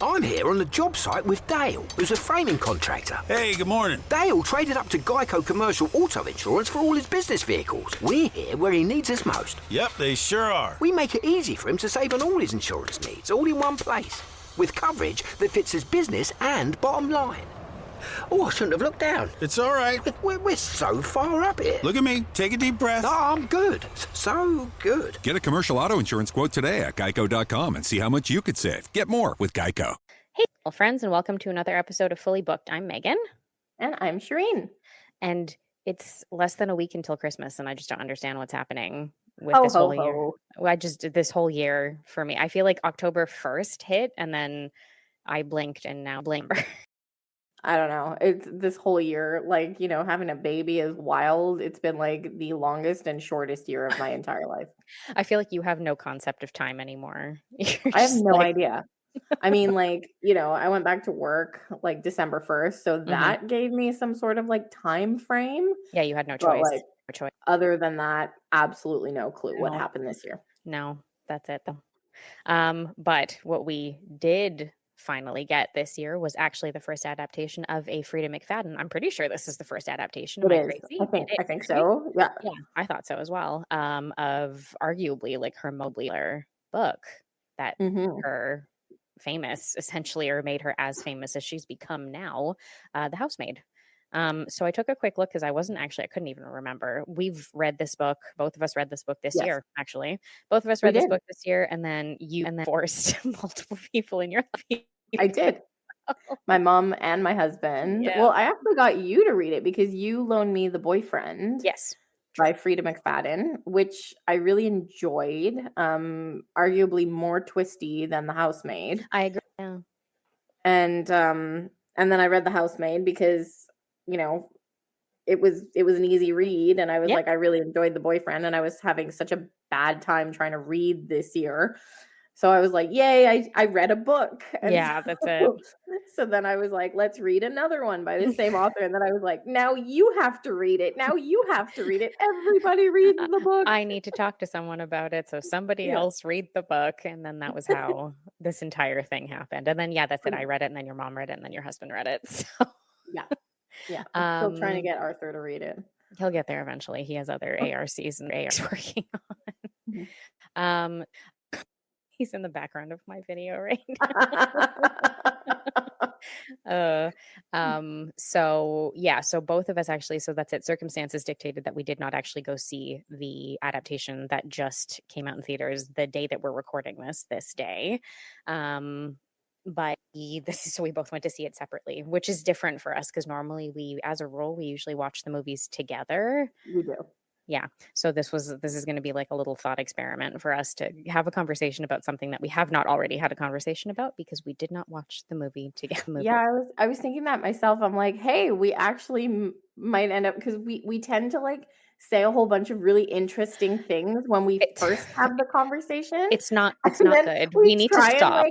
I'm here on the job site with Dale, who's a framing contractor. Hey, good morning. Dale traded up to Geico Commercial Auto Insurance for all his business vehicles. We're here where he needs us most. Yep, they sure are. We make it easy for him to save on all his insurance needs, all in one place, with coverage that fits his business and bottom line. Oh, I shouldn't have looked down. It's all right. We're so far up here. Look at me. Take a deep breath. Oh, I'm good. So good. Get a commercial auto insurance quote today at geico.com and see how much you could save. Get more with Geico. Hey, friends, and welcome to another episode of Fully Booked. I'm Megan. And I'm Shirin. And it's less than a week until Christmas, and I just don't understand what's happening with this whole year. Well, this whole year for me. I feel like October 1st hit, and then I blinked, and now blink. I don't know. It's this whole year, like, having a baby is wild. It's been like the longest and shortest year of my entire life. I feel like you have no concept of time anymore. I have no idea. I mean, like, I went back to work like December 1st. So that gave me some sort of like time frame. Yeah, you had no choice. Like, other than that, absolutely no clue what happened this year. No, that's it though. But what we did finally get this year was actually the first adaptation of a Frieda McFadden. I'm pretty sure this is the first adaptation. Am I crazy? I think so. Yeah. Yeah, I thought so as well. Of arguably like her Mobler book that her famous essentially, or made her as famous as she's become now, The Housemaid. So I took a quick look because I couldn't even remember. We've read this book. Both of us read this book this year, actually. Both of us read this book this year, and then forced multiple people in your life. I did. My mom and my husband. Yeah. Well, I actually got you to read it because you loaned me The Boyfriend. Yes. By Frieda McFadden, which I really enjoyed. Arguably more twisty than The Housemaid. I agree. Yeah. And then I read The Housemaid because it was an easy read, and I was like, I really enjoyed The Boyfriend, and I was having such a bad time trying to read this year. So I was like, yay, I read a book. And that's it. So then I was like, let's read another one by the same author. And then I was like, now you have to read it. Now you have to read it. Everybody reads the book. I need to talk to someone about it. So somebody else read the book. And then that was how this entire thing happened. And then, that's it. I read it, and then your mom read it, and then your husband read it. So yeah. I'm still trying to get Arthur to read it. He'll get there eventually. He has other ARCs and ARs working on. He's in the background of my video right now. So both of us actually, so that's it. Circumstances dictated that we did not actually go see the adaptation that just came out in theaters the day that we're recording this day. But so we both went to see it separately, which is different for us because normally as a rule, we usually watch the movies together. We do. Yeah. So this is going to be like a little thought experiment for us to have a conversation about something that we have not already had a conversation about because we did not watch the movie together. Yeah, I was thinking that myself. I'm like, hey, we actually might end up, because we tend to like say a whole bunch of really interesting things when we first have the conversation. It's not good. We need to stop.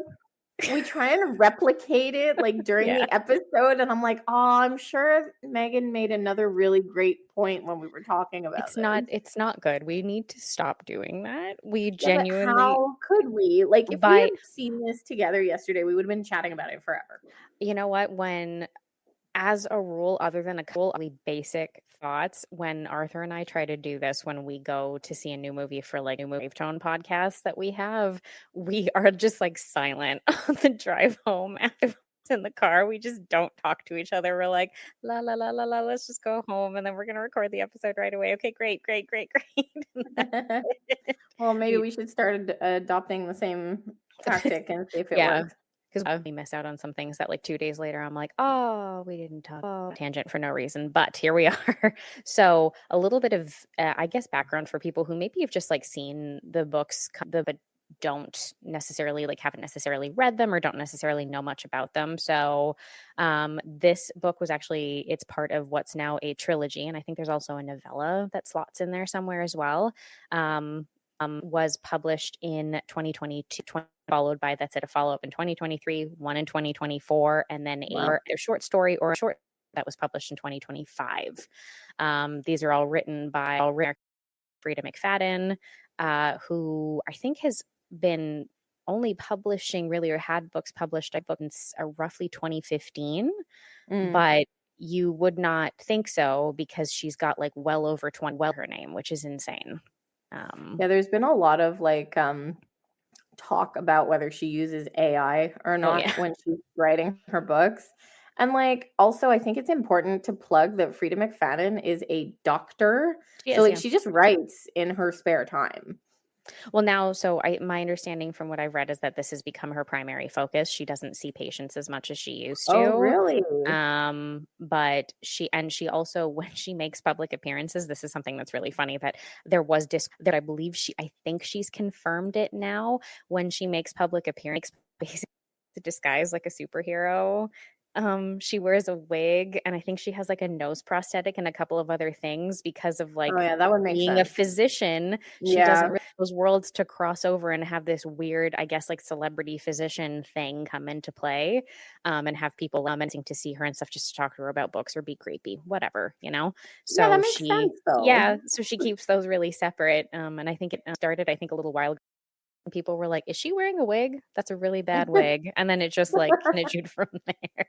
We try and replicate it like during the episode, and I'm like, I'm sure Megan made another really great point when we were talking about it's not good. We need to stop doing that. We genuinely, how could we? Like, if we had seen this together yesterday, we would have been chatting about it forever. You know what? As a rule, other than a couple of basic thoughts, when Arthur and I try to do this, when we go to see a new movie for like new movie tone podcasts that we have, we are just like silent on the drive home after in the car. We just don't talk to each other. We're like, la la la la la, let's just go home, and then we're gonna record the episode right away. Okay, great. Well, maybe we should start adopting the same tactic and see if it works. Because we miss out on some things that like 2 days later, I'm like, oh, we didn't talk tangent for no reason, but here we are. So a little bit of, I guess, background for people who maybe have just like seen the books, but don't necessarily haven't necessarily read them or don't necessarily know much about them. So this book was actually, it's part of what's now a trilogy. And I think there's also a novella that slots in there somewhere as well. Was published in 2022, followed by a follow-up in 2023, one in 2024, and then a short story or a short that was published in 2025. These are all written by Frieda McFadden, who I think has been only publishing really, or had books published, I book in roughly 2015, but you would not think so because she's got like well over 20 her name, which is insane. Yeah, there's been a lot of like talk about whether she uses AI or not when she's writing her books. And like also I think it's important to plug that Frieda McFadden is a doctor. So like she just writes in her spare time. Well, now, so my understanding from what I've read is that this has become her primary focus. She doesn't see patients as much as she used to. Oh, really? But she also, when she makes public appearances, this is something that's really funny, that there was that I believe I think she's confirmed it now, when she makes public appearance, basically to disguise like a superhero. She wears a wig, and I think she has like a nose prosthetic and a couple of other things because of like that would make being sense. a physician. She doesn't really those worlds to cross over and have this weird, I guess, like celebrity physician thing come into play, and have people lamenting to see her and stuff, just to talk to her about books or be creepy, whatever, you know. So that makes sense, though. so she keeps those really separate. And I think it started, a little while ago. People were like, "Is she wearing a wig? That's a really bad wig." And then it just like continued from there.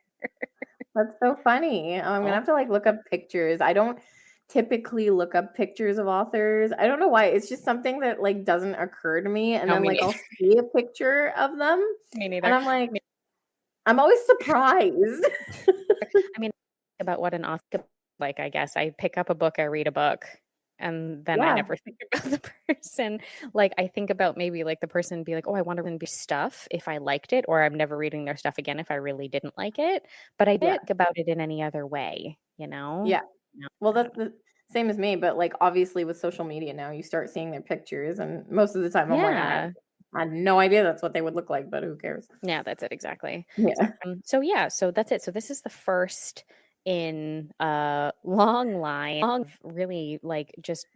That's so funny. I'm gonna have to like look up pictures. I don't typically look up pictures of authors. I don't know why. It's just something that like doesn't occur to me. And then like I'll see a picture of them. Me neither. And I'm like, I'm always surprised. I mean, about what an author like, I guess I pick up a book, I read a book, and then I never think about the person. Like I think about maybe like the person be like, oh, I wonder when be stuff if I liked it, or I'm never reading their stuff again if I really didn't like it. But I didn't think about it in any other way, you know? Yeah. Well, that's the same as me, but like obviously with social media now, you start seeing their pictures, and most of the time I'm like, I had no idea that's what they would look like, but who cares? Yeah, that's it exactly. Yeah. So that's it. So this is the first in a long line of really like just,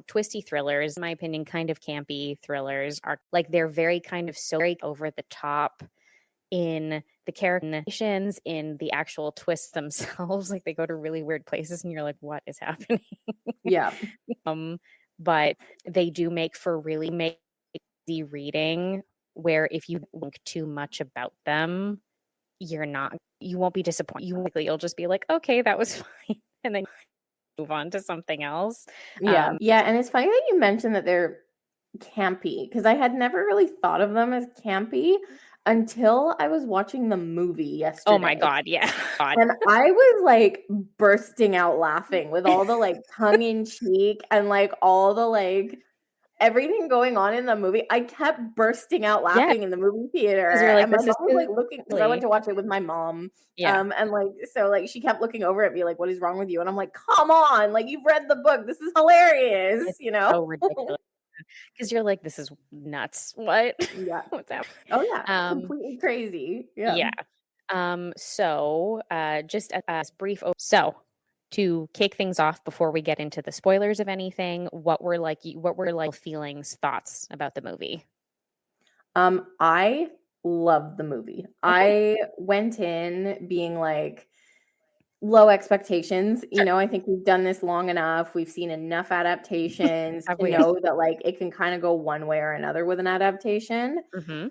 twisty thrillers. In my opinion, kind of campy thrillers are like, they're very kind of so very over the top in the characterizations, in the actual twists themselves. Like they go to really weird places and you're like, what is happening? Yeah. But they do make for really easy reading, where if you think too much about them, you won't be disappointed. You'll just be like, okay, that was fine. And then move on to something else. Yeah. And it's funny that you mentioned that they're campy, because I had never really thought of them as campy until I was watching the movie yesterday. Oh my God. Yeah. And I was like bursting out laughing with all the like tongue in cheek and like all the like everything going on in the movie. I kept bursting out laughing in the movie theater. Like, and my mom was like looking, because I went to watch it with my mom. And like, so like she kept looking over at me like, what is wrong with you? And I'm like, come on, like you've read the book. This is hilarious, it's so ridiculous. Because you're like, this is nuts. What? Yeah. What's happening? Oh yeah. Completely crazy. Yeah. So just a brief. So to kick things off before we get into the spoilers of anything, what were feelings, thoughts about the movie? I loved the movie. Okay. I went in being like low expectations. I think we've done this long enough. We've seen enough adaptations to know that like it can kind of go one way or another with an adaptation. Mm-hmm.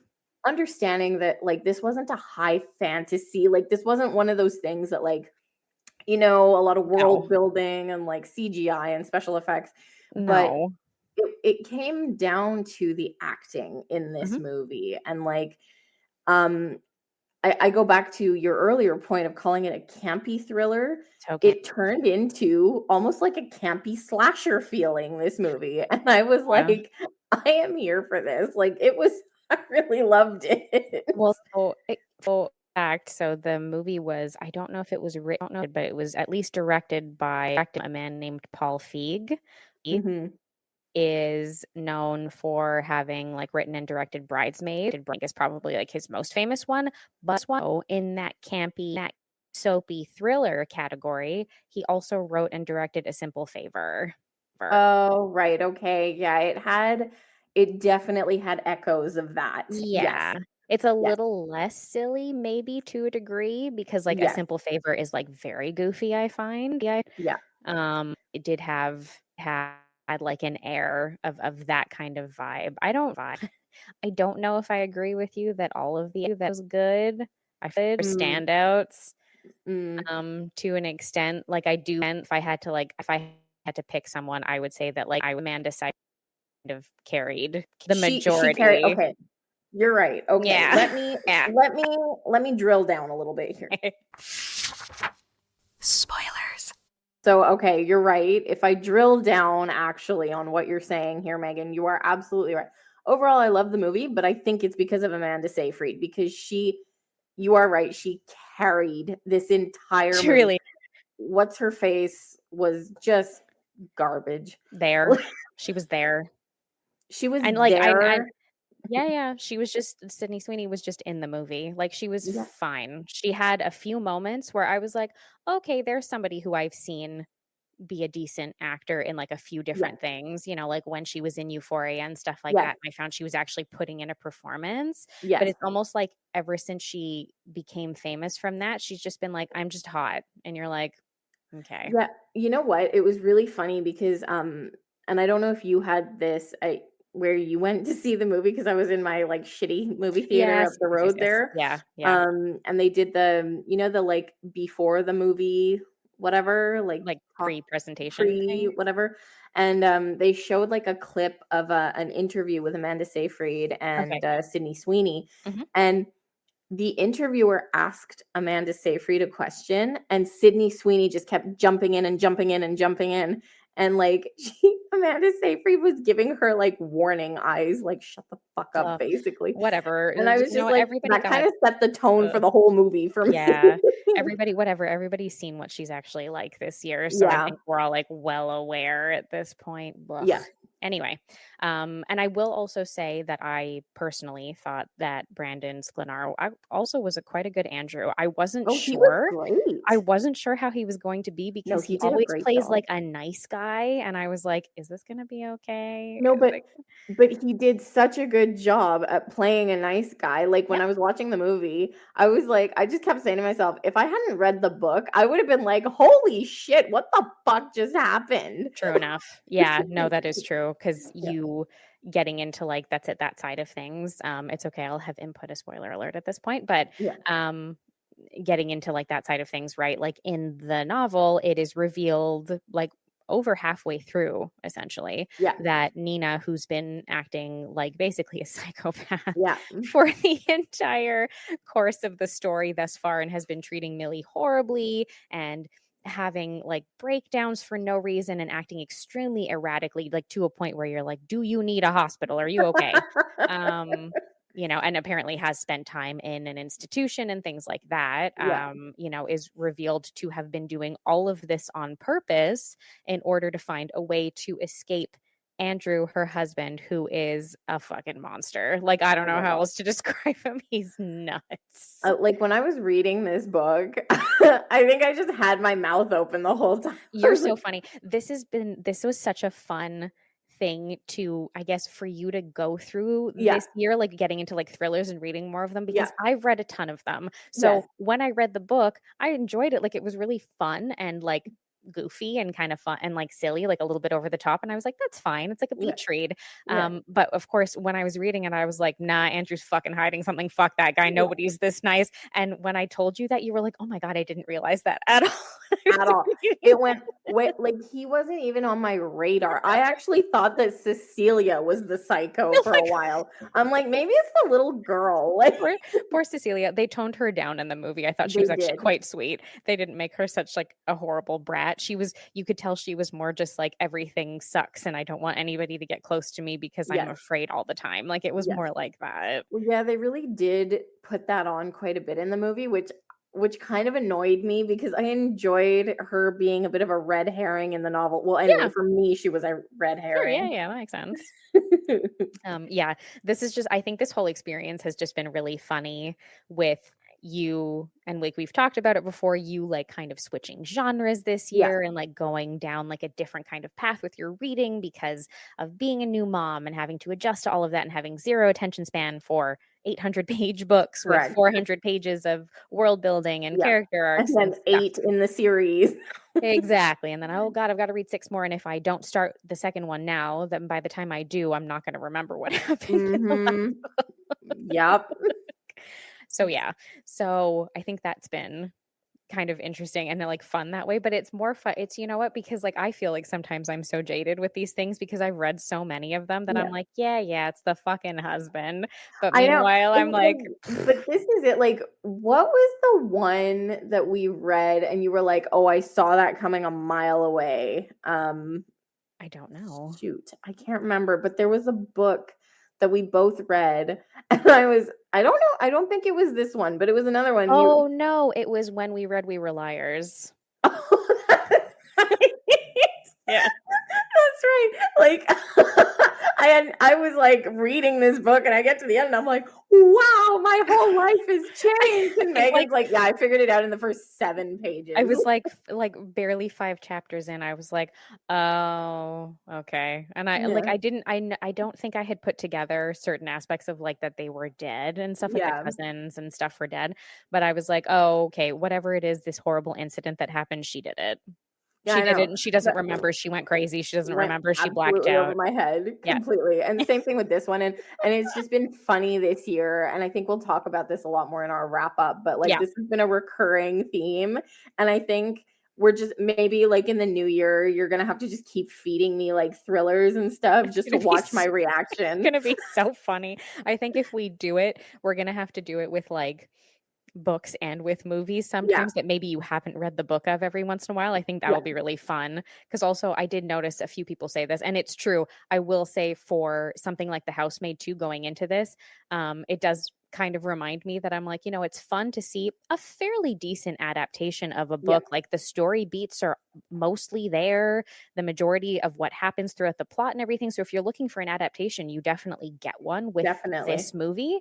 Understanding that like this wasn't a high fantasy, like this wasn't one of those things that like, a lot of world building and like CGI and special effects. But it came down to the acting in this movie. And like, I go back to your earlier point of calling it a campy thriller. Okay. It turned into almost like a campy slasher feeling, this movie. And I was like, I am here for this. Like I really loved it. Well, so the movie was, I don't know if it was written, but it was at least directed by a man named Paul Feig. Mm-hmm. Is known for having like written and directed Bridesmaid. Is probably like his most famous one. But in that campy, that soapy thriller category, he also wrote and directed A Simple Favor. Oh, right. Okay. Yeah, it definitely had echoes of that. Yeah. Yes. It's a little less silly, maybe to a degree, because like A Simple Favor is like very goofy, I find. Yeah. It did had like an air of that kind of vibe. I don't vibe. I don't know if I agree with you that all of the that was good. I feel like standouts to an extent. Like I do, if I had to pick someone, I would say that like Amanda Seyfried kind of carried the She carried. majority. Okay, you're right. Okay, Yeah. Yeah. let me drill down a little bit here. Spoilers. So, okay, you're right. If I drill down actually on what you're saying here, Megan, you are absolutely right. Overall, I love the movie, but I think it's because of Amanda Seyfried, because you are right, she carried this entire movie. Really, What's her face was just garbage. there. She was there. She was And like there. yeah, she was just Sydney Sweeney was just in the movie. Like she was Yeah. fine. She had a few moments where I was like, okay, there's somebody who I've seen be a decent actor in like a few different things, like when she was in Euphoria and stuff like that. I found she was actually putting in a performance. Yes. But it's almost like ever since she became famous from that, she's just been like, I'm just hot. And you're like, okay. Yeah. You know what? It was really funny because and I don't know if you had this where you went to see the movie, because I was in my like shitty movie theater up the road there. Yeah. And they did the the like before the movie whatever, like pre-presentation whatever, and they showed like a clip of an interview with Amanda Seyfried and Sydney Sweeney, and the interviewer asked Amanda Seyfried a question, and Sydney Sweeney just kept jumping in and jumping in and jumping in. And like Amanda Seyfried was giving her like warning eyes, like shut the fuck up, basically. Whatever. And I was just like, that kind of set the tone for the whole movie for me. Yeah. Everybody's seen what she's actually like this year. So I think we're all like well aware at this point. Blah. Yeah. Anyway, and I will also say that I personally thought that Brandon Sklenar also was quite a good Andrew. I wasn't sure. He was great. I wasn't sure how he was going to be, because he always plays like a nice guy, and I was like, is this going to be okay? No, but he did such a good job at playing a nice guy. Like when I was watching the movie, I was like, I just kept saying to myself, if I hadn't read the book, I would have been like, holy shit, what the fuck just happened? True enough. Yeah, no, that is true. Because you getting into like that side of things. It's okay. I'll have input a spoiler alert at this point, but getting into like that side of things, right? Like in the novel, it is revealed like over halfway through, essentially, that Nina, who's been acting like basically a psychopath for the entire course of the story thus far, and has been treating Millie horribly and having like breakdowns for no reason and acting extremely erratically, like to a point where you're like, do you need a hospital? Are you okay? And apparently has spent time in an institution and things like that, is revealed to have been doing all of this on purpose in order to find a way to escape Andrew, her husband, who is a fucking monster. Like, I don't know how else to describe him. He's nuts. Like when I was reading this book, I think I just had my mouth open the whole time. You're so funny. This was such a fun thing to, I guess, for you to go through this year, like getting into like thrillers and reading more of them, because I've read a ton of them. So when I read the book, I enjoyed it. Like it was really fun and like goofy and kind of fun and like silly, like a little bit over the top, and I was like, that's fine, it's like a beach read. But of course when I was reading it, I was like, nah, Andrew's fucking hiding something, fuck that guy, nobody's this nice. And when I told you that, you were like, oh my god, I didn't realize that at all. It went like he wasn't even on my radar. I actually thought that Cecilia was the psycho for a while. I'm like, maybe it's the little girl. Like poor Cecilia. They toned her down in the movie. I thought she was actually quite sweet. They didn't make her such like a horrible brat. You could tell she was more just like, everything sucks and I don't want anybody to get close to me because I'm afraid all the time. Like it was more like that. Well, yeah, they really did put that on quite a bit in the movie, which kind of annoyed me because I enjoyed her being a bit of a red herring in the novel. Well, anyway, for me, she was a red herring. Sure, yeah, that makes sense. This is just, I think this whole experience has just been really funny with you, and like we've talked about it before, you like kind of switching genres this year and like going down like a different kind of path with your reading because of being a new mom and having to adjust to all of that and having zero attention span for 800-page books with 400 pages of world building and character arcs and then 8 in the series. Exactly. And then, oh God, I've got to read 6 more. And if I don't start the second one now, then by the time I do, I'm not going to remember what happened in the last. Yep. So yeah. So I think that's been kind of interesting and like fun that way, but it's more fun. It's, you know what, because like I feel like sometimes I'm so jaded with these things because I've read so many of them that Yeah. I'm like, yeah, it's the fucking husband. But I know. meanwhile, I'm like, But this is it. Like, what was the one that we read and you were like, oh, I saw that coming a mile away? I don't know. Shoot, I can't remember, but there was a book that we both read, and I don't know, I don't think it was this one, but it was another one. Oh no, it was when we read We Were Liars. Oh, that's right. Yeah. That's right. Like I was like reading this book and I get to the end and I'm like, wow, my whole life has changed. And Megan's like, yeah, I figured it out in the first 7 pages. I was like barely 5 chapters in. I was like, oh, okay. And I like I don't think I had put together certain aspects of like that they were dead and stuff, like the cousins and stuff were dead. But I was like, oh, okay, whatever it is, this horrible incident that happened, she did it. She did it and she doesn't remember. She went crazy. She doesn't remember. She blacked out. Over my head completely. Yeah. And same thing with this one. And it's just been funny this year. And I think we'll talk about this a lot more in our wrap up. But like this has been a recurring theme. And I think we're just maybe like in the new year, you're gonna have to just keep feeding me like thrillers and stuff just to watch my reaction. It's gonna be so funny. I think if we do it, we're gonna have to do it with like books and with movies sometimes that maybe you haven't read the book of every once in a while. I think that will be really fun because also I did notice a few people say this and it's true. I will say for something like The Housemaid 2 going into this, it does kind of remind me that I'm like, you know, it's fun to see a fairly decent adaptation of a book. Like the story beats are mostly there, the majority of what happens throughout the plot and everything. So if you're looking for an adaptation, you definitely get one with this movie.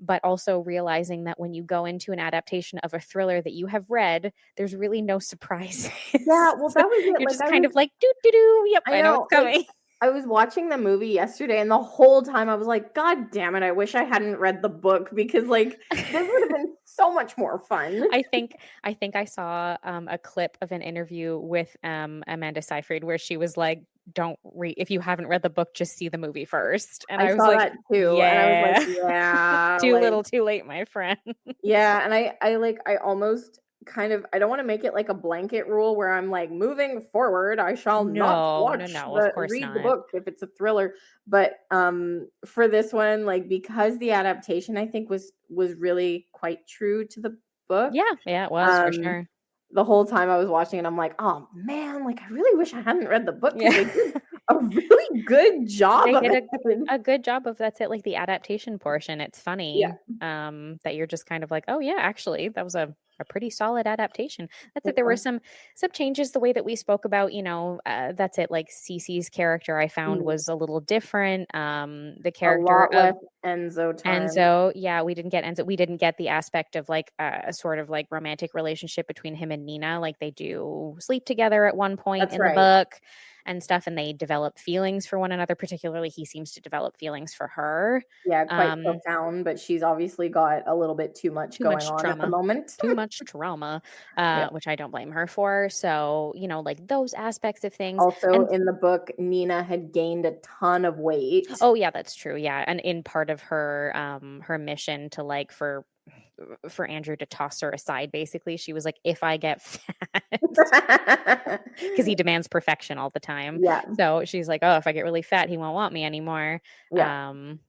But also realizing that when you go into an adaptation of a thriller that you have read, there's really no surprises. Yeah, well, that was it. You're just kind of like, doo-doo-doo. Yep, I know it's coming. Like, I was watching the movie yesterday, and the whole time I was like, God damn it, I wish I hadn't read the book because, like, this would have been so much more fun. I think I saw a clip of an interview with Amanda Seyfried where she was like, don't read if you haven't read the book, just see the movie first. And I was saw like, that too. Yeah, and I was like, yeah, too little, too late, my friend. Yeah, and I almost kind of I don't want to make it like a blanket rule where I'm like moving forward I shall not watch of course read not. the book if it's a thriller, but for this one, like, because the adaptation I think was really quite true to the book. Yeah, it was for sure. The whole time I was watching it, I'm like, oh man, like I really wish I hadn't read the book. Yeah. They did a really good job. They did a good job of that's it, like the adaptation portion. It's funny that you're just kind of like, oh yeah, actually that was a pretty solid adaptation. That's it. There were some changes the way that we spoke about, you know, that's it. Like Cece's character I found was a little different. The character of Enzo, yeah, we didn't get Enzo. We didn't get the aspect of like a sort of like romantic relationship between him and Nina. Like they do sleep together at one point in the book and stuff, and they develop feelings for one another. Particularly, he seems to develop feelings for her. Yeah, quite profound, but she's obviously got a little bit too much going on at the moment. Too much trauma, which I don't blame her for. So, you know, like those aspects of things. Also, in the book, Nina had gained a ton of weight. Oh, yeah, that's true. Yeah, and in part of her her mission to like for Andrew to toss her aside, basically she was like, if I get fat, because he demands perfection all the time, so she's like, oh, if I get really fat he won't want me anymore. You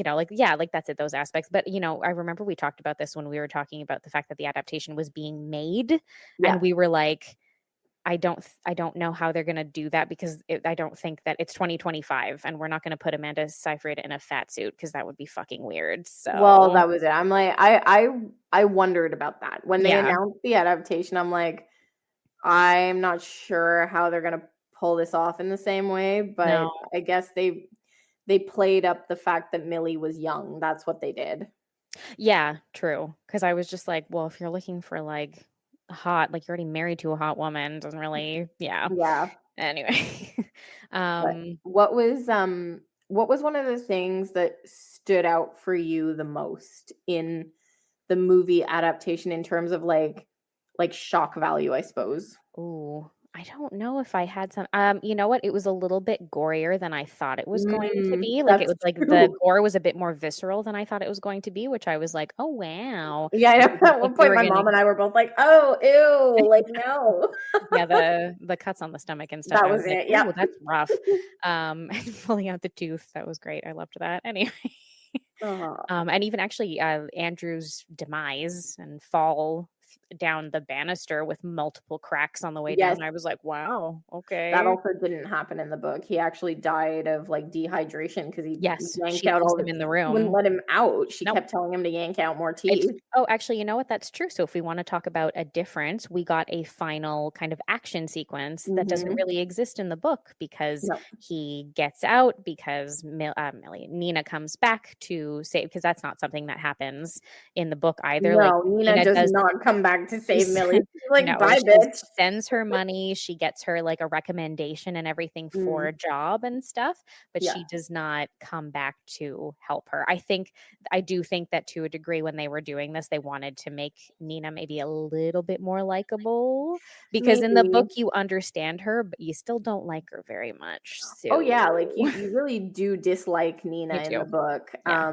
know, like that's it, those aspects. But you know, I remember we talked about this when we were talking about the fact that the adaptation was being made, and we were like, I don't know how they're going to do that because I don't think that it's 2025 and we're not going to put Amanda Seyfried in a fat suit because that would be fucking weird. So, well, that was it. I'm like, I wondered about that when they announced the adaptation. I'm like, I'm not sure how they're going to pull this off in the same way, but I guess they played up the fact that Millie was young. That's what they did. Yeah, true. Because I was just like, well, if you're looking for like hot, like you're already married to a hot woman, doesn't really anyway. What was one of the things that stood out for you the most in the movie adaptation in terms of like shock value, I suppose? Ooh, I don't know if I had some. You know what? It was a little bit gorier than I thought it was going to be. Like it That's was like the true. gore was a bit more visceral than I thought it was going to be, which I was like, oh wow. Yeah, I I know. didn't At think one we point, were my gonna. mom and I were both like, "Oh, ew!" Like, no. Yeah, the cuts on the stomach and stuff. That I was was like, it. ooh, Yep. that's rough. And pulling out the tooth, that was great. I loved that. Anyway. Oh, And even actually Andrew's demise and fall down the banister with multiple cracks on the way yes. down. I was like, wow, That okay. also didn't happen in the book. He actually died of like dehydration because he Yes, yanked she out leaves all them the. in the She wouldn't room. let him out. She Nope. kept telling him to yank out more It's teeth. oh, actually, you know what? That's true. So if we want to talk about a difference, we got a final kind of action sequence that doesn't Hmm. really exist in the book because No, he gets out because Nina comes back to say because that's not something that happens in the book either. Like no, Nina Nina does does not come back to she save Millie. sends She's like, no, "Bye, she bitch." sends her money, she gets her, like, a recommendation and everything for Mm, a job and stuff, but yeah. she does not come back to help her. I do think that to a degree when they were doing this, they wanted to make Nina maybe a little bit more likable, because in the Maybe. book, you understand her, but you still don't like her very much, Oh so yeah, like you really do dislike you Nina in the do. book. Yeah.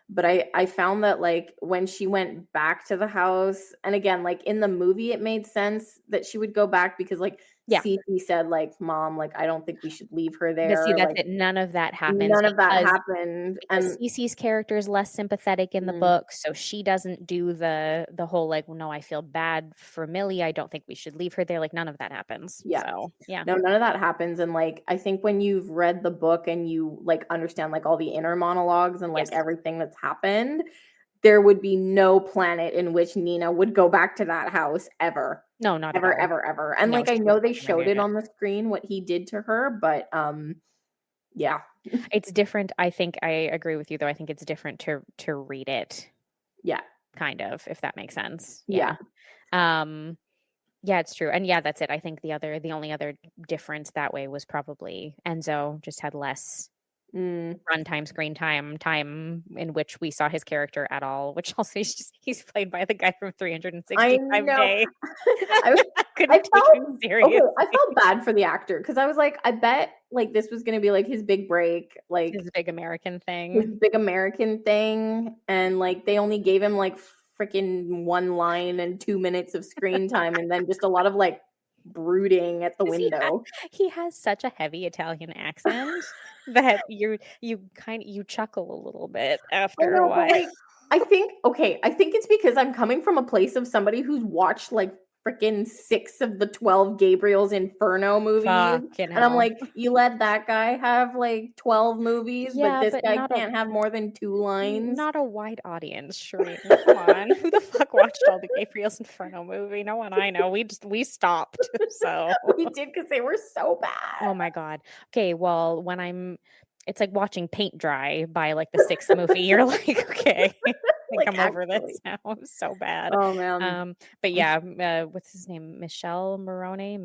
But I found that like when she went back to the house, and again, like in the movie, it made sense that she would go back because like Yeah. Cece said, like, "Mom, like I don't think we should leave her But see, there." that's Like it, none of that happens none of that because happened. And Cece's character is less sympathetic in the mm, book, so she doesn't do the whole like, "Well, no, I feel bad for Millie. I don't think we should leave her there." Like none of that happens. yeah. So, yeah. No, none of that happens. And like I think when you've read the book and you like understand like all the inner monologues and like Yes. everything that's happened, there would be no planet in which Nina would go back to that house ever. No, not at Ever, all. ever, ever. And No, like I she would know they never showed do it that. on the screen what he did to her, but yeah. It's different. I think I agree with you though. I think it's different to read it Yeah. kind of, if that makes sense. Yeah. Yeah. Um yeah, it's true. And yeah, that's it. I think the only other difference that way was probably Enzo just had less Mm. runtime, screen time in which we saw his character at all, which also he's played by the guy from I 365 know. Days. I I I couldn't take felt him okay, serious. I felt bad for the actor because I was like, I bet like this was gonna be like his big break, like His big American his thing. big American thing, and like they only gave him like freaking one line and 2 minutes of screen time, and then just a lot of like brooding at the 'Cause window. he has such a heavy Italian accent that you chuckle a little bit I after a know, but while. like, I think okay, I think it's because I'm coming from a place of somebody who's watched like freaking 6 of the 12 Gabriel's Inferno movies. Fucking And I'm hell. like, you let that guy have like 12 movies, but Yeah, this but guy can't have more than 2 lines. not a wide audience, Shirin. Come on. Who the fuck watched all the Gabriel's Inferno movie? No one I know. We stopped. So, We did because they were so oh bad. my god. Okay, well, it's like watching paint dry by like the 6th movie. You're like, okay, I think Like I'm over this actually. now. It was so bad. Oh man. But yeah, what's his name? Mikel Moroni.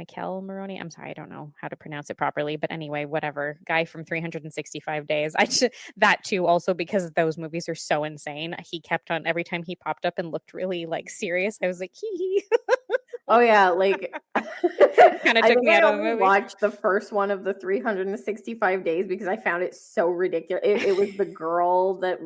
I'm sorry, I don't know how to pronounce it properly, but anyway, whatever. Guy from 365 Days. That too, also because those movies are so insane. He kept on every time he popped up and looked really like serious. I was like, hee. Oh yeah, like Kind of I took think me I out of the only movie. watched the first one of the 365 days because I found it so ridiculous. It was the girl that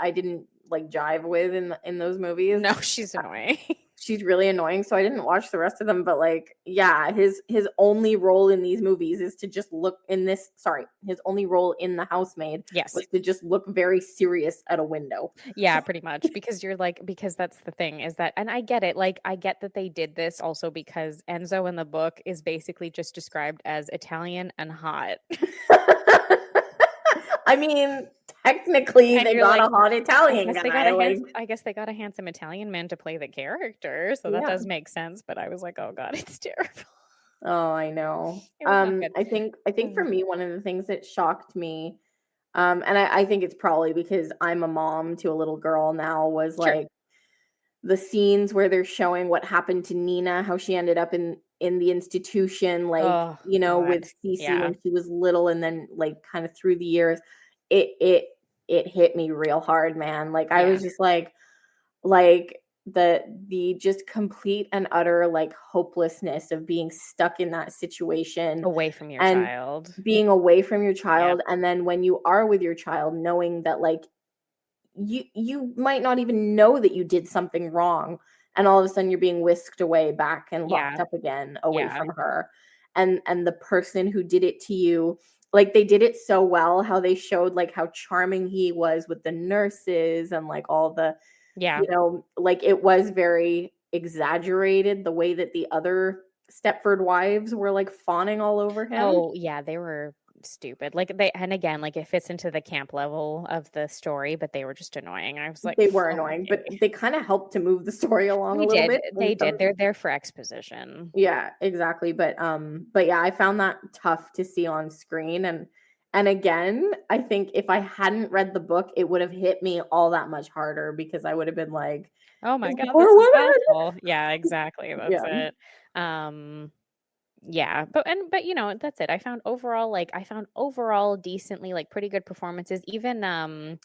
I didn't like jive with in those movies. No, she's annoying. She's really annoying, so I didn't watch the rest of them. But like, yeah, his only role in these movies is to just look in this. Sorry, his only role in The Housemaid Yes. was to just look very serious at a window. Yeah, pretty much because because that's the thing is that, and I get it. Like, I get that they did this also because Enzo in the book is basically just described as Italian and hot. I mean, technically, And they you're got like, a hot Italian guy. Like, I guess they got a handsome Italian man to play the character, so that yeah. does make sense. But I was like, oh god, it's terrible. Oh, I know. It was not good. I think for me, one of the things that shocked me, and I think it's probably because I'm a mom to a little girl now, was Sure. like the scenes where they're showing what happened to Nina, how she ended up in the institution, like, Oh god, with Cece yeah. when she was little, and then like kind of through the years, it it hit me real hard, man. Like I Yeah. was just like the just complete and utter like hopelessness of being stuck in that situation Away from your and child. being away from your child. And then when you are with your child, knowing that like you might not even know that you did something wrong, and all of a sudden you're being whisked away back and locked up again away from her. And the person who did it to you, like they did it so well, how they showed like how charming he was with the nurses and like all the you know, like it was very exaggerated the way that the other Stepford wives were like fawning all over him. Oh yeah, they were stupid. Like and again, like it fits into the camp level of the story, but they were just annoying. I was like, they were annoying, but they kind of helped to move the story along a little bit. They did. They're there for exposition. Yeah, exactly. But yeah, I found that tough to see on screen. And again, I think if I hadn't read the book, it would have hit me all that much harder because I would have been like, oh my God, this is awful. Yeah, exactly. That's it. Yeah, but you know, that's it. I found overall decently like pretty good performances. Even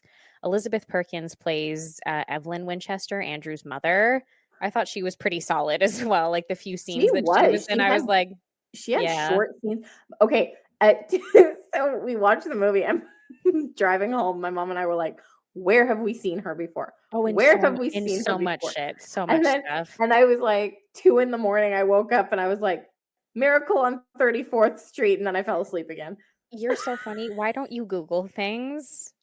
Elizabeth Perkins plays Evelyn Winchester, Andrew's mother. I thought she was pretty solid as well. Like the few scenes she was in, I was like, she had short scenes. Okay, so we watched the movie. I'm driving home. My mom and I were like, "Where have we seen her before? Where have we seen her so much before?" shit, so much stuff. And I was like, 2 a.m. I woke up and I was like, "Miracle on 34th Street," and then I fell asleep again. You're so funny. Why don't you Google things?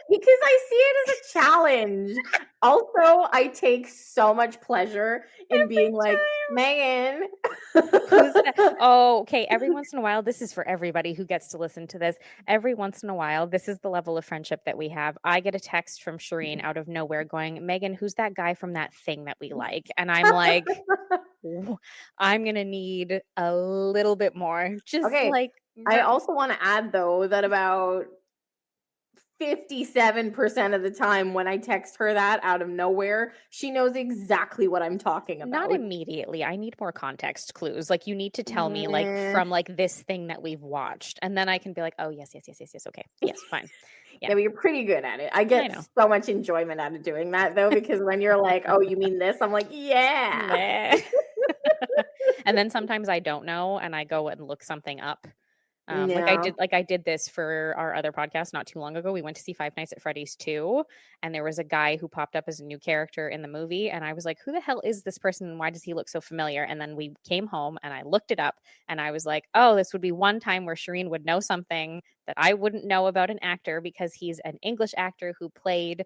Because I see it as a challenge. Also, I take so much pleasure in being like, Megan. Oh, okay. Every once in a while, this is for everybody who gets to listen to this. Every once in a while, this is the level of friendship that we have. I get a text from Shirin out of nowhere going, Megan, who's that guy from that thing that we like? And I'm like, I'm going to need a little bit more. Just like. I also want to add, though, that about 57% of the time when I text her that out of nowhere, she knows exactly what I'm talking about. Not immediately. I need more context clues. Like you need to tell me like from like this thing that we've watched. And then I can be like, oh, yes. Okay. Yes, fine. Yeah, but you're pretty good at it. I get so much enjoyment out of doing that, though, because when you're like, oh, you mean this? I'm like, yeah. And then sometimes I don't know and I go and look something up. Like I did this for our other podcast not too long ago. We went to see Five Nights at Freddy's 2, and there was a guy who popped up as a new character in the movie, and I was like, who the hell is this person and why does he look so familiar? And then we came home and I looked it up and I was like, oh, this would be one time where Shirin would know something that I wouldn't know about an actor because he's an English actor who played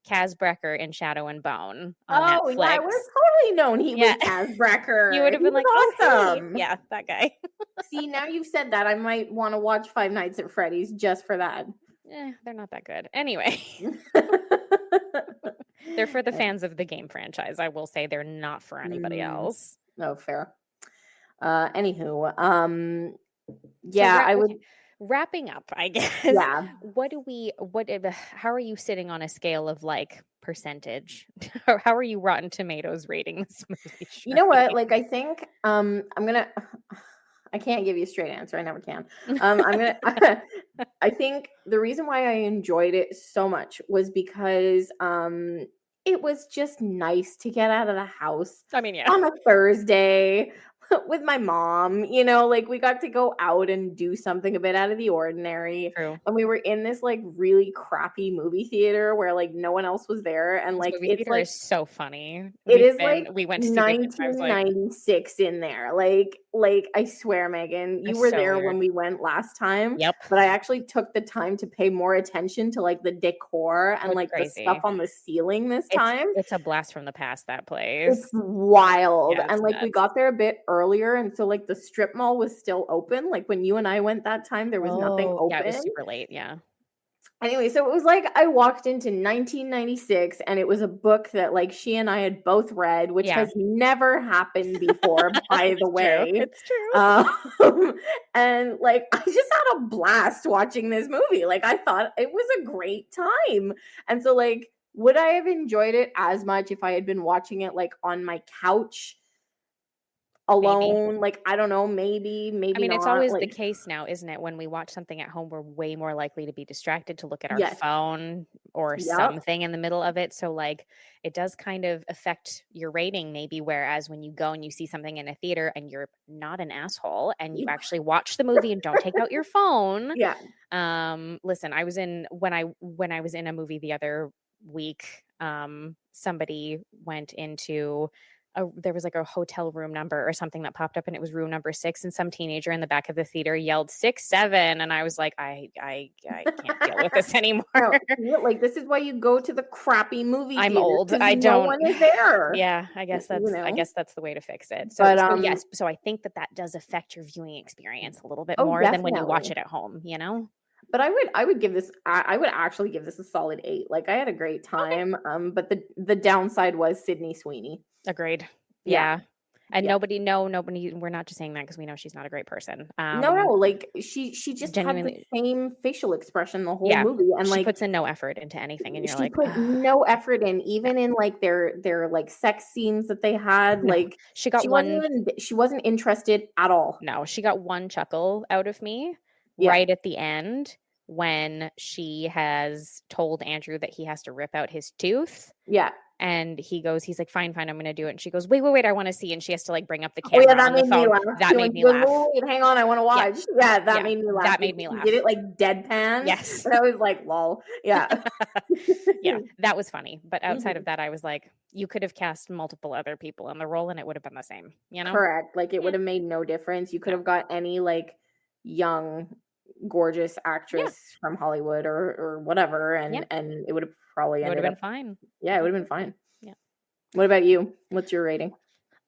Kaz Brecker in Shadow and Bone on Netflix. Yeah, I would have totally known he was Kaz Brecker. You would have been like, awesome. Oh, hey. Yeah, that guy. See, now you've said that, I might want to watch Five Nights at Freddy's just for that. They're not that good. Anyway. They're for the fans of the game franchise. I will say they're not for anybody else. No, fair. Anywho, I would... Wrapping up, I guess. Yeah. How are you sitting on a scale of like percentage? How are you Rotten Tomatoes rating this movie? You know what? Like, I think I can't give you a straight answer. I never can. I think the reason why I enjoyed it so much was because it was just nice to get out of the house. I mean, yeah. On a Thursday with my mom, you know, like we got to go out and do something a bit out of the ordinary. True. And we were in this like really crappy movie theater where like no one else was there. And like it's like so funny. We went to 1996 in there. Like I swear, Megan, you were so there when we went last time. Yep. But I actually took the time to pay more attention to like the decor and like the stuff on the ceiling this time. It's a blast from the past, that place. It's wild. Yeah, and like nuts. We got there a bit earlier, and so like the strip mall was still open. Like when you and I went that time, there was nothing open. Yeah, it was super late. Yeah. Anyway, so it was like I walked into 1996 and it was a book that like she and I had both read, which has never happened before, by the way. It's true. And like I just had a blast watching this movie. Like I thought it was a great time. And so like, would I have enjoyed it as much if I had been watching it like on my couch? alone. Like, I don't know, maybe I mean, it's not. always the Like, case now, isn't it? When we watch something at home, we're way more likely to be distracted, to look at our yes. phone or Yep. something in the middle of it. So, like, it does kind of affect your rating, maybe. Whereas when you go and you see something in a theater and you're not an asshole and you actually watch the movie and don't take out your phone. Yeah. Listen, I was in when I was in a movie the other week. Somebody went into there was like a hotel room number or something that popped up, and it was room number 6, and some teenager in the back of the theater yelled 6-7, and I was like, I can't deal with this anymore. No, like, this is why you go to the crappy movie I'm theater, old. 'cause I no don't. one is there. Yeah, I guess You that's know? the way to fix it. But, So yes, so I think that does affect your viewing experience a little bit oh, more than when you watch definitely. it at home, you know? But I would give this I would actually give this a solid 8. Like, I had a great Okay. time, but the downside was Sydney Sweeney. Agreed. Yeah. Yeah. And Yeah. nobody, we're not just saying that because we know she's not a great person. No, like, she just had the Genuinely, same facial expression the whole yeah. movie, and, She like, puts in no effort into anything, and you're she like, put no effort in, even in, like, their, like, sex scenes that they had, no. like, She got one. she wasn't interested at all. No, she got one chuckle out of me Yeah. right at the end when she has told Andrew that he has to rip out his tooth. Yeah. And he's like, fine, I'm going to do it. And she goes, wait, I want to see. And she has to like bring up the Oh, yeah, camera that on the made me phone. laugh That too, made and me she goes, laugh. "Oh, wait, hang on, I wanna watch." Yeah, that Yeah, made me laugh. that made me She laugh. did it, like, deadpan. Yes. And I was like, "Lol." Yeah. Yeah, that was funny. But outside Mhm. of that, I was like, you could have cast multiple other people in the role and it would have been the same, you know? Correct. Like, it Yeah. would have made no difference. You could No. have got any, like, young, gorgeous Yeah. actress from Hollywood or whatever, Yeah. and it would have probably It would have ended been up fine. yeah, it would have been fine. Yeah. What about you? What's your rating?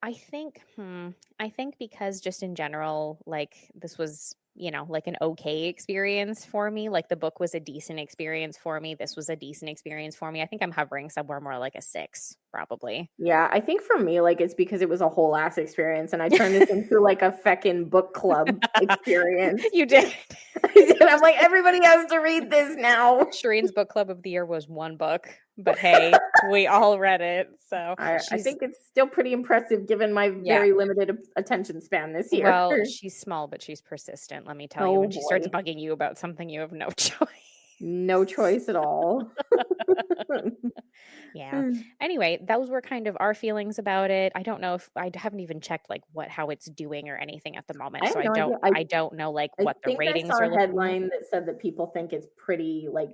I think because just in general, like this was, like an okay experience for me. Like the book was a decent experience for me. This was a decent experience for me. I think I'm hovering somewhere more like a 6, probably. Yeah, I think for me, like, it's because it was a whole ass experience, and I turned this into, like, a feckin' book club experience. You did. And I'm like, everybody has to read this now. Shirin's book club of the year was one book, but hey, we all read it. So I think it's still pretty impressive given my very limited attention span this year. Well, she's small, but she's persistent. Let me tell you, Oh when she starts boy. bugging you about something, you have no choice. No choice at all. Yeah. Anyway, those were kind of our feelings about it. I don't know if I haven't even checked like how it's doing or anything at the moment. I So have I no don't idea. I don't know like I what the think I ratings saw are a looking like. headline that said that people think it's pretty, like,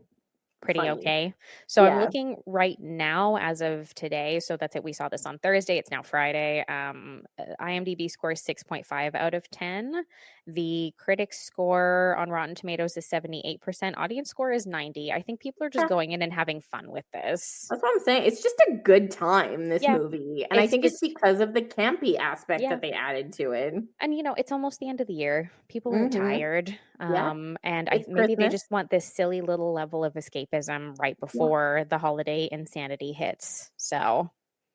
Pretty funny. okay. So I'm Yeah. looking right now as of today. So that's it. We saw this on Thursday. It's now Friday. IMDb scores 6.5 out of 10. The critic score on Rotten Tomatoes is 78%. Audience score is 90. I think people are just Yeah. going in and having fun with this. That's what I'm saying. It's just a good time, this Yeah. movie. And I think it's because of the campy aspect that they added to it. And it's almost the end of the year. People are tired. Yeah. And It's maybe they Christmas. just want this silly little level of escapism right before the holiday insanity hits. So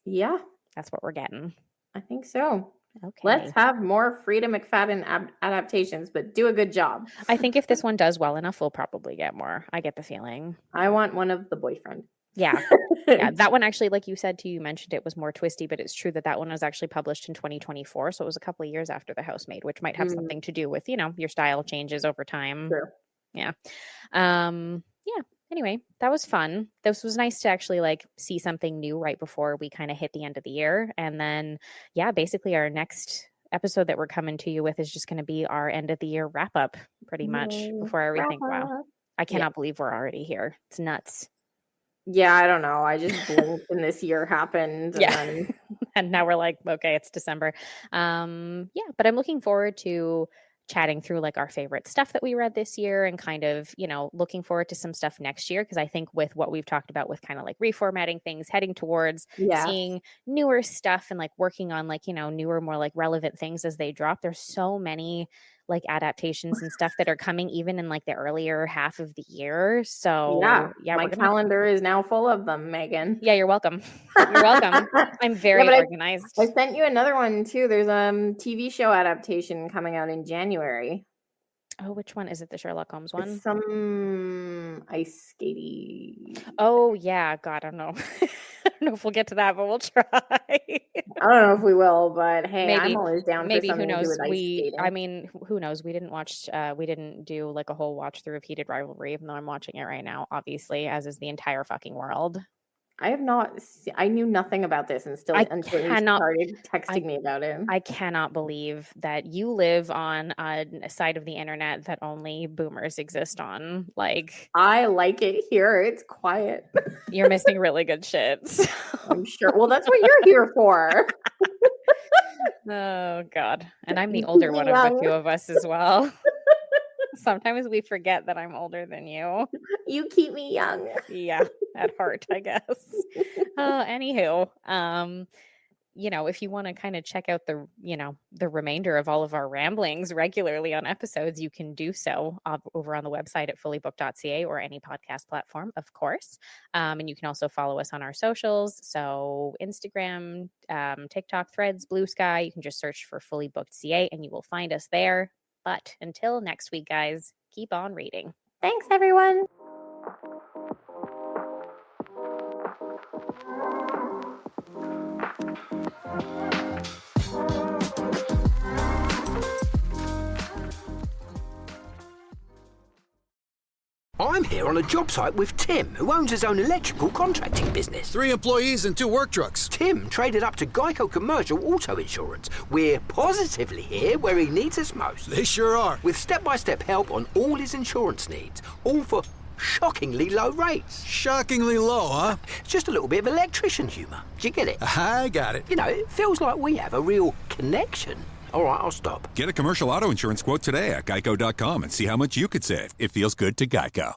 Yeah, that's what we're getting. I think so. Okay. Let's have more Frieda McFadden adaptations, but do a good job. I think if this one does well enough, we'll probably get more. I get the feeling. I want one of the boyfriend. Yeah. Yeah. That one actually, like you said, you mentioned it was more twisty, but it's true that one was actually published in 2024. So it was a couple of years after The Housemaid, which might have something to do with, your style changes over time. True. Yeah. Yeah. Anyway, that was fun. This was nice to actually like see something new right before we kind of hit the end of the year. And then, basically our next episode that we're coming to you with is just going to be our end of the year wrap up pretty much before everything. Wow. I cannot believe we're already here. It's nuts. Yeah, I don't know. I just blinked and this year happened. And and now we're like, okay, it's December. But I'm looking forward to chatting through like our favorite stuff that we read this year and kind of, looking forward to some stuff next year. Cause I think with what we've talked about with kind of like reformatting things, heading towards seeing newer stuff and like working on like, newer, more like relevant things as they drop. There's so many like adaptations and stuff that are coming even in like the earlier half of the year. So my calendar is now full of them, Megan. Yeah, you're welcome. You're welcome. I'm very organized. I sent you another one too. There's a TV show adaptation coming out in January. Oh, which one? Is it the Sherlock Holmes one? It's some ice skatey. Oh, yeah. God, I don't know. I don't know if we'll get to that, but we'll try. I don't know if we will, but hey, I'm Maybe, always down for maybe, who something to do knows? with ice skating. I mean, who knows? We didn't do like a whole watch through of Heated Rivalry, even though I'm watching it right now, obviously, as is the entire fucking world. I have not. I knew nothing about this, and still until you started texting me about it. I cannot believe that you live on a side of the internet that only boomers exist on. Like, I like it here. It's quiet. You're missing really good shit. So. I'm sure. Well, that's what you're here for. Oh God! And I'm the older one of the two of us as well. Sometimes we forget that I'm older than you. You keep me young. Yeah, at heart, I guess. Anywho, if you want to kind of check out the remainder of all of our ramblings regularly on episodes, you can do so over on the website at fullybooked.ca or any podcast platform, of course. And you can also follow us on our socials. So Instagram, TikTok, Threads, Blue Sky. You can just search for Fully Booked CA and you will find us there. But until next week, guys, keep on reading. Thanks, everyone. I'm here on a job site with Tim, who owns his own electrical contracting business. 3 employees and 2 work trucks. Tim traded up to Geico Commercial Auto Insurance. We're positively here where he needs us most. They sure are. With step-by-step help on all his insurance needs, all for shockingly low rates. Shockingly low, huh? It's just a little bit of electrician humour. Do you get it? I got it. You know, it feels like we have a real connection. All right, I'll stop. Get a commercial auto insurance quote today at geico.com and see how much you could save. It feels good to Geico.